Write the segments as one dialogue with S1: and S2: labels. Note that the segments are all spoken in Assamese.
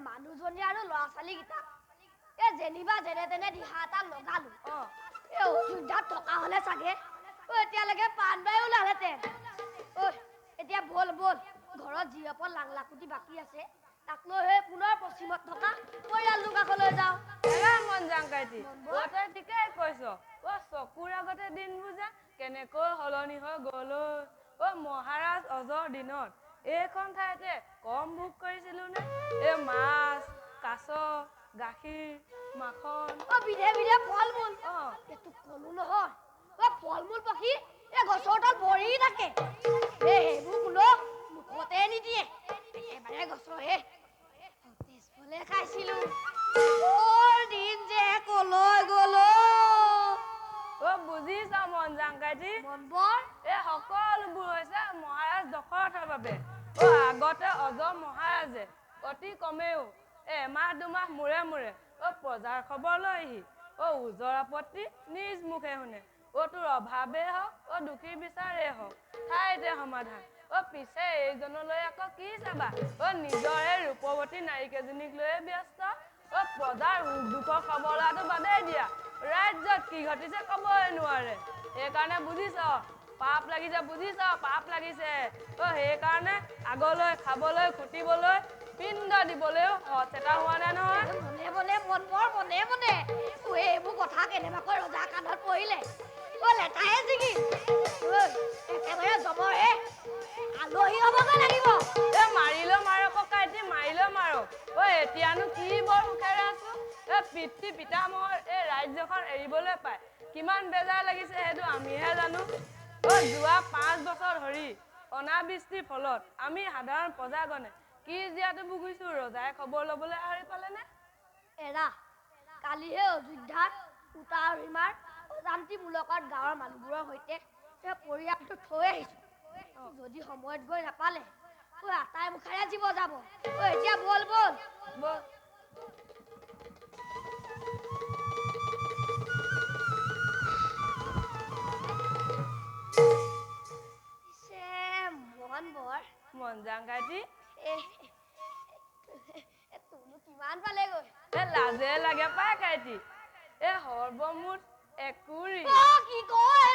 S1: মানুহজনী আৰু ল'ৰা ছোৱালী কেইটা যেনিবা যেনে তেনে দিহা এটা লগালো অযোধ্যাত থকা হলে চাগে এতিয়ালৈকে পাণ বাই ওলালহেঁতেন এতিয়া বল বল ঘৰত যি অকল লাংলাকুটি বাকী আছে তাক লৈ পুনৰ পশ্চিমত থকা পৰিয়ালটোৰ কাষলৈ যাওঁ
S2: মন যাং কাইটি তই ঠিকেই কৈছ চকুৰ আগতে দিনবোৰ যে কেনেকৈ সলনি হৈ গ'ল মহাৰাজ অজৰ দিনত এইখন ঠাইতে কম ভোগ কৰিছিলো নে মাছ কাছ গাখীৰ মাখন
S1: বিধে বিধে ফল মূল এইটো কলো নহয় ফল মূল পকি গছৰ তলত ভৰি থাকে সেইবোৰ কোনো মুখতে নিদিয়ে একেবাৰে গছৰে তেজফলে খাইছিলো দিন যে কলৈ গ'ল
S2: বুজিছ মন যাং কাইটি
S1: মনবৰ
S2: সকলোবোৰ হৈছে মহাৰাজ দশৰথৰ বাবে আগতে অজৰ মহাৰাজে অতি কমেও এমাহ দুমাহ মূৰে মূৰে প্ৰজাৰ খবৰ লয়হি ওজৰ আপত্তি নিজ মুখে শুনে তোৰ অভাৱেই হওক দুখীৰ বিচাৰেই হওক ঠাইতে সমাধান পিছে এইজনলৈ আকৌ কি চাবা নিজৰে ৰূপৱতী নাৰীকেইজনীক লৈয়ে ব্যস্ত প্ৰজাৰ সুখ দুখৰ খবৰ লোৱাটো বাদেই দিয়া ৰাজ্যত কি ঘটিছে কবই নোৱাৰে সেইকাৰণে বুজিছ পাপ লাগিছে বুজিছ পাপ লাগিছে সেইকাৰণে আগলৈ খাবলৈ খুটিবলৈ পিণ্ড দিবলৈও সচেতন হোৱা নাই নহয়
S1: মনে মনে মন বৰ মনে মনে এইবোৰ কথা কেনেবাকৈ ৰজা কাণত পৰিলে লেঠায়ে জিগি একেবাৰে জবৰে আলহী হ'বগৈ লাগিব
S2: মাৰিলেও মাৰক কাইটি মাৰিলেও মাৰক এতিয়ানো কি বৰ সুখেৰে আছো পিতৃ পিতামহৰ এই ৰাজ্যখন এৰিবলৈ পায় কিমান বেজাৰ লাগিছে সেইটো আমিহে জানো যোৱা 5 বছৰ ধৰি অনাবৃষ্টিৰ ফলত আমি সাধাৰণ প্ৰজাগণে কি জীয়াটো ভুগিছো ৰজাই খবৰ ল'বলৈ আহি পালেনে
S1: এৰা কালিহে অযোধ্যাত উটাৰ সীমাৰ অজান্তিমূলকত গাঁৱৰ মানুহবোৰৰ সৈতে পৰিয়ালটো থৈ আহিছো যদি সময়ত গৈ নাপালে আটাই মুখাৰে জীৱ যাব এতিয়া বল বল
S2: বল মন যাং কাইটি
S1: তোনো কিমান পালেগৈ
S2: লাজে লাগে পাই কাইটি সৰ্বমুঠ একুৰি
S1: কি কয়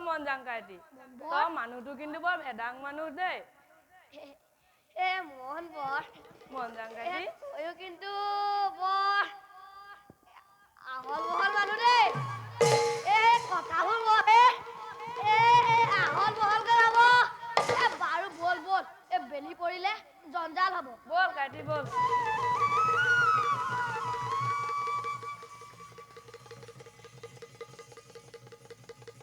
S2: মন যাং কাইটি তই মানুহটো কিন্তু বৰ ভেদাং মানুহ দেই মন যাং কাইটি
S1: তয়ো কিন্তু বৰ আহল বহল মানুহ দেই কথা